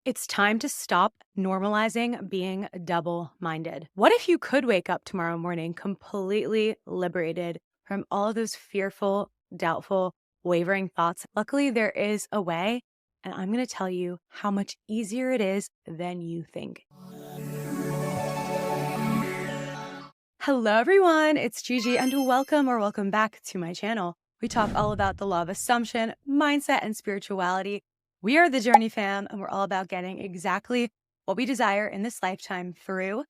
It's time to stop normalizing being double-minded. What if you could wake up tomorrow morning completely liberated from all of those fearful, doubtful, wavering thoughts? Luckily, there is a way, and I'm going to tell you how much easier it is than you think. Hello, everyone. It's Gigi, and welcome back to my channel. We talk all about the law of assumption, mindset, and spirituality. We are the Journey fam, and we're all about getting exactly what we desire in this lifetime through,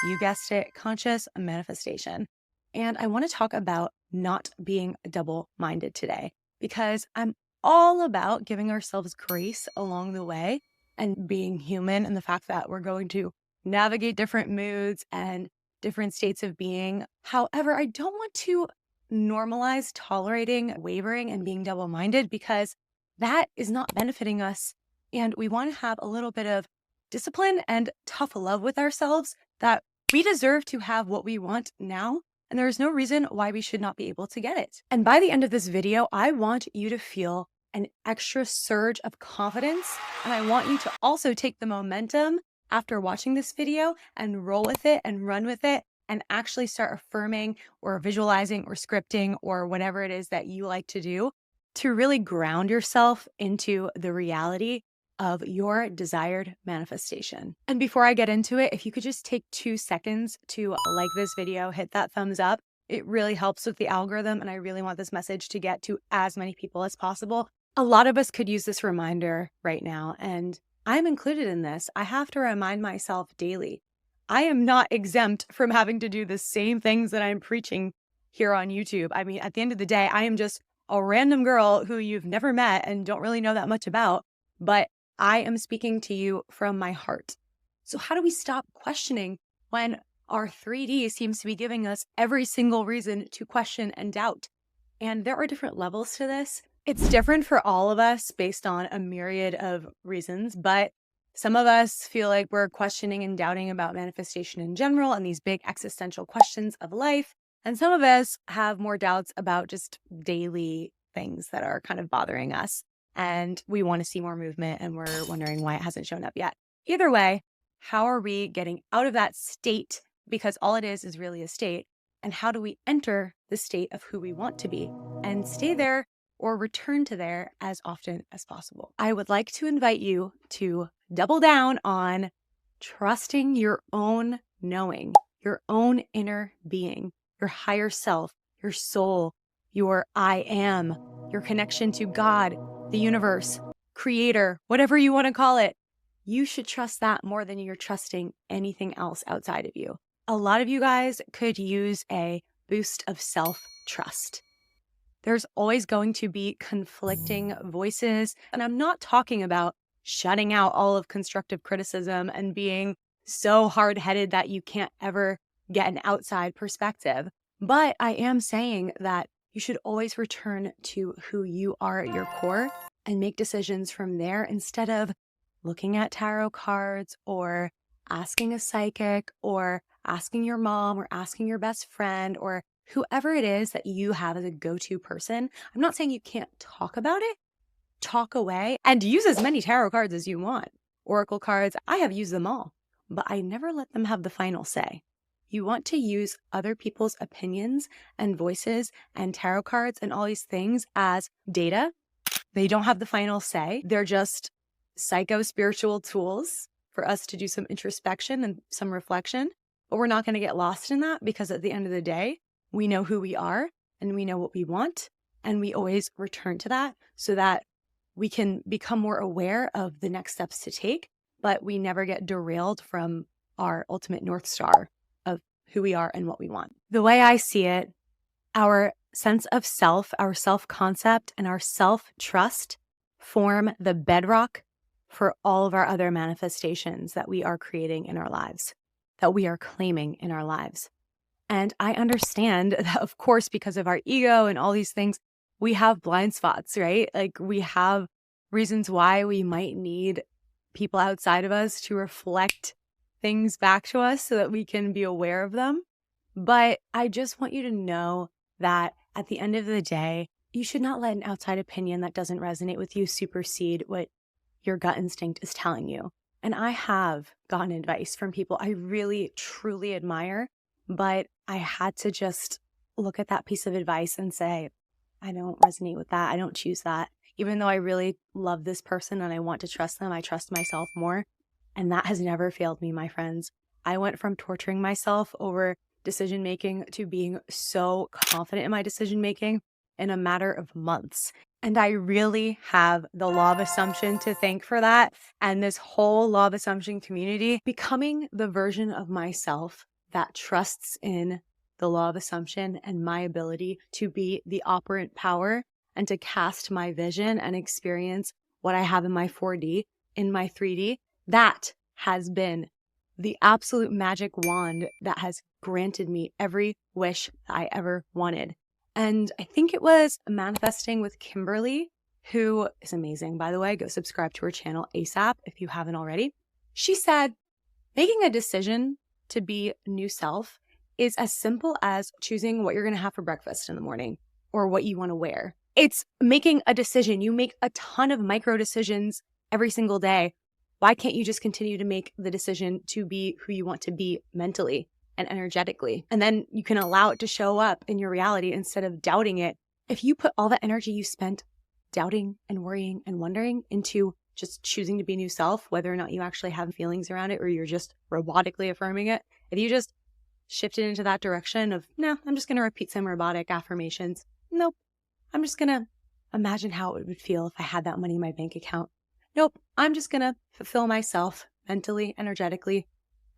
you guessed it, conscious manifestation. And I want to talk about not being double-minded today because I'm all about giving ourselves grace along the way and being human, and the fact that we're going to navigate different moods and different states of being. However, I don't want to normalize tolerating wavering and being double-minded because that is not benefiting us. And we want to have a little bit of discipline and tough love with ourselves that we deserve to have what we want now. And there is no reason why we should not be able to get it. And by the end of this video, I want you to feel an extra surge of confidence. And I want you to also take the momentum after watching this video and roll with it and run with it and actually start affirming or visualizing or scripting or whatever it is that you like to do to really ground yourself into the reality of your desired manifestation. And before I get into it, if you could just take 2 seconds to like this video, hit that thumbs up. It really helps with the algorithm, and I really want this message to get to as many people as possible. A lot of us could use this reminder right now, and I'm included in this. I have to remind myself daily. I am not exempt from having to do the same things that I'm preaching here on YouTube. I mean, at the end of the day, I am just a random girl who you've never met and don't really know that much about, but I am speaking to you from my heart. So how do we stop questioning when our 3D seems to be giving us every single reason to question and doubt? And there are different levels to this. It's different for all of us based on a myriad of reasons, but some of us feel like we're questioning and doubting about manifestation in general and these big existential questions of life. And some of us have more doubts about just daily things that are kind of bothering us. And we want to see more movement and we're wondering why it hasn't shown up yet. Either way, how are we getting out of that state? Because all it is really a state. And how do we enter the state of who we want to be and stay there or return to there as often as possible? I would like to invite you to double down on trusting your own knowing, your own inner being, your higher self, your soul, your I am, your connection to God, the universe, creator, whatever you want to call it. You should trust that more than you're trusting anything else outside of you. A lot of you guys could use a boost of self-trust. There's always going to be conflicting voices, and I'm not talking about shutting out all of constructive criticism and being so hard-headed that you can't ever get an outside perspective. But I am saying that you should always return to who you are at your core and make decisions from there instead of looking at tarot cards or asking a psychic or asking your mom or asking your best friend or whoever it is that you have as a go-to person. I'm not saying you can't talk about it. Talk away and use as many tarot cards as you want. Oracle cards, I have used them all, but I never let them have the final say. You want to use other people's opinions and voices and tarot cards and all these things as data. They don't have the final say. They're just psycho-spiritual tools for us to do some introspection and some reflection. But we're not going to get lost in that because at the end of the day, we know who we are and we know what we want. And we always return to that so that we can become more aware of the next steps to take, but we never get derailed from our ultimate North Star of who we are and what we want. The way I see it, our sense of self, our self-concept, and our self-trust form the bedrock for all of our other manifestations that we are creating in our lives, that we are claiming in our lives. And I understand that, of course, because of our ego and all these things, we have blind spots, right? Like we have reasons why we might need people outside of us to reflect things back to us so that we can be aware of them. But I just want you to know that at the end of the day, you should not let an outside opinion that doesn't resonate with you supersede what your gut instinct is telling you. And I have gotten advice from people I really, truly admire, but I had to just look at that piece of advice and say, I don't resonate with that. I don't choose that. Even though I really love this person and I want to trust them, I trust myself more. And that has never failed me, my friends. I went from torturing myself over decision making to being so confident in my decision making in a matter of months. And I really have the law of assumption to thank for that. And this whole law of assumption community, becoming the version of myself that trusts in the law of assumption and my ability to be the operant power and to cast my vision and experience what I have in my 4D, in my 3D, that has been the absolute magic wand that has granted me every wish that I ever wanted. And I think it was Manifesting with Kimberly, who is amazing, by the way. Go subscribe to her channel ASAP if you haven't already. She said, making a decision to be new self is as simple as choosing what you're going to have for breakfast in the morning or what you want to wear. It's making a decision. You make a ton of micro decisions every single day. Why can't you just continue to make the decision to be who you want to be mentally and energetically? And then you can allow it to show up in your reality instead of doubting it. If you put all the energy you spent doubting and worrying and wondering into just choosing to be new self, whether or not you actually have feelings around it or you're just robotically affirming it, if you just shifted into that direction of, no, I'm just going to repeat some robotic affirmations. Nope. I'm just going to imagine how it would feel if I had that money in my bank account. Nope. I'm just going to fulfill myself mentally, energetically,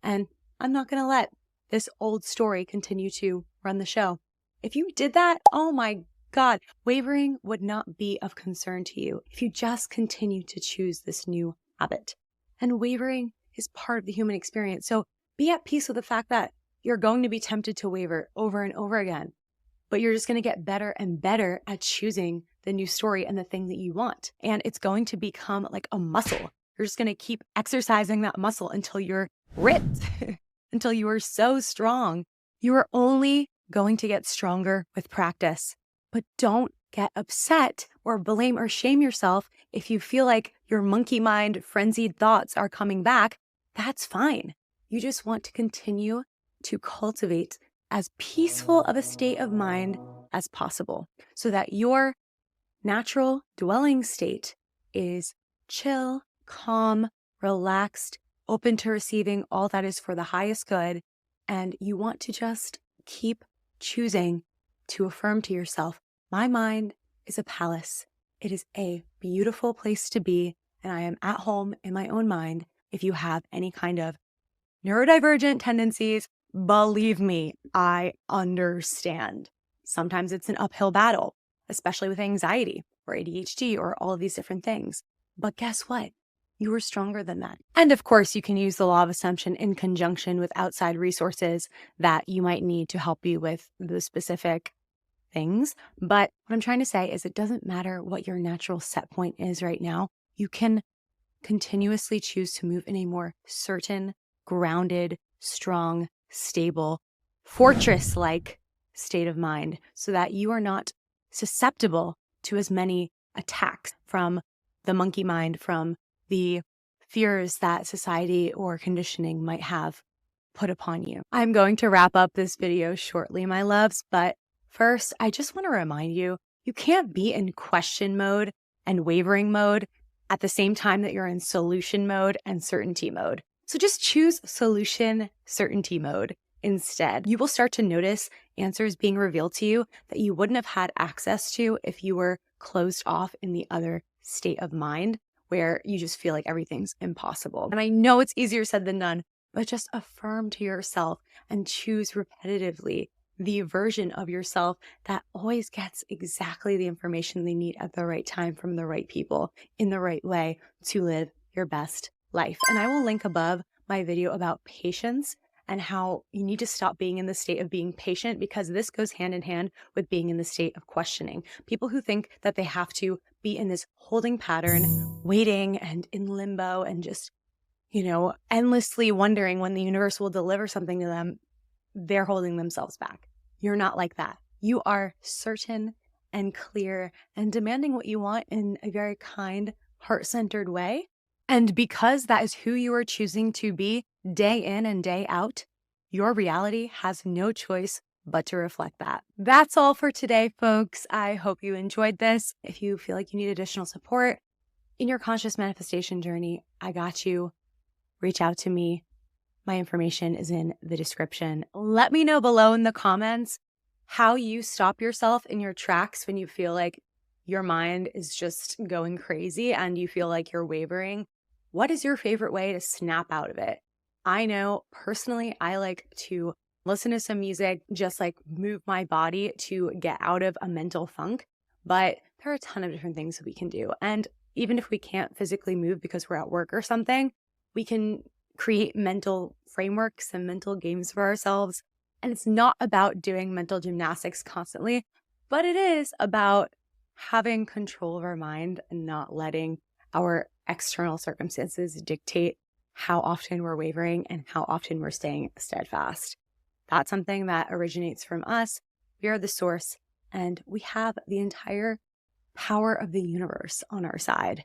and I'm not going to let this old story continue to run the show. If you did that, oh my God, wavering would not be of concern to you if you just continue to choose this new habit. And wavering is part of the human experience. So be at peace with the fact that you're going to be tempted to waver over and over again, but you're just going to get better and better at choosing the new story and the thing that you want. And it's going to become like a muscle. You're just going to keep exercising that muscle until you're ripped, until you are so strong. You are only going to get stronger with practice. But don't get upset or blame or shame yourself if you feel like your monkey mind frenzied thoughts are coming back. That's fine. You just want to continue to cultivate as peaceful of a state of mind as possible so that your natural dwelling state is chill, calm, relaxed, open to receiving all that is for the highest good. And you want to just keep choosing to affirm to yourself, my mind is a palace. It is a beautiful place to be, and I am at home in my own mind. If you have any kind of neurodivergent tendencies, believe me, I understand. Sometimes it's an uphill battle, especially with anxiety or ADHD or all of these different things. But guess what? You are stronger than that. And of course, you can use the law of assumption in conjunction with outside resources that you might need to help you with the specific things. But what I'm trying to say is it doesn't matter what your natural set point is right now. You can continuously choose to move in a more certain, grounded, strong, stable, fortress-like state of mind so that you are not susceptible to as many attacks from the monkey mind, from the fears that society or conditioning might have put upon you. I'm going to wrap up this video shortly, my loves, but first, I just want to remind you, you can't be in question mode and wavering mode at the same time that you're in solution mode and certainty mode. So just choose solution certainty mode instead. You will start to notice answers being revealed to you that you wouldn't have had access to if you were closed off in the other state of mind where you just feel like everything's impossible. And I know it's easier said than done, but just affirm to yourself and choose repetitively the version of yourself that always gets exactly the information they need at the right time from the right people in the right way to live your best life. And I will link above my video about patience and how you need to stop being in the state of being patient, because this goes hand in hand with being in the state of questioning. People who think that they have to be in this holding pattern, waiting and in limbo and just, endlessly wondering when the universe will deliver something to them, they're holding themselves back. You're not like that. You are certain and clear and demanding what you want in a very kind, heart-centered way. And because that is who you are choosing to be day in and day out, your reality has no choice but to reflect that. That's all for today, folks. I hope you enjoyed this. If you feel like you need additional support in your conscious manifestation journey, I got you. Reach out to me. My information is in the description. Let me know below in the comments how you stop yourself in your tracks when you feel like your mind is just going crazy and you feel like you're wavering. What is your favorite way to snap out of it? I know personally, I like to listen to some music, just like move my body to get out of a mental funk. But there are a ton of different things that we can do. And even if we can't physically move because we're at work or something, we can create mental frameworks and mental games for ourselves. And it's not about doing mental gymnastics constantly, but it is about having control of our mind and not letting our external circumstances dictate how often we're wavering and how often we're staying steadfast. That's something that originates from us. We are the source, and we have the entire power of the universe on our side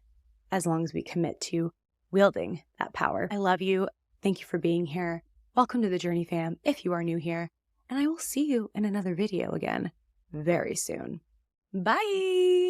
as long as we commit to wielding that power. I love you. Thank you for being here. Welcome to the Journey fam if you are new here, and I will see you in another video again very soon. Bye.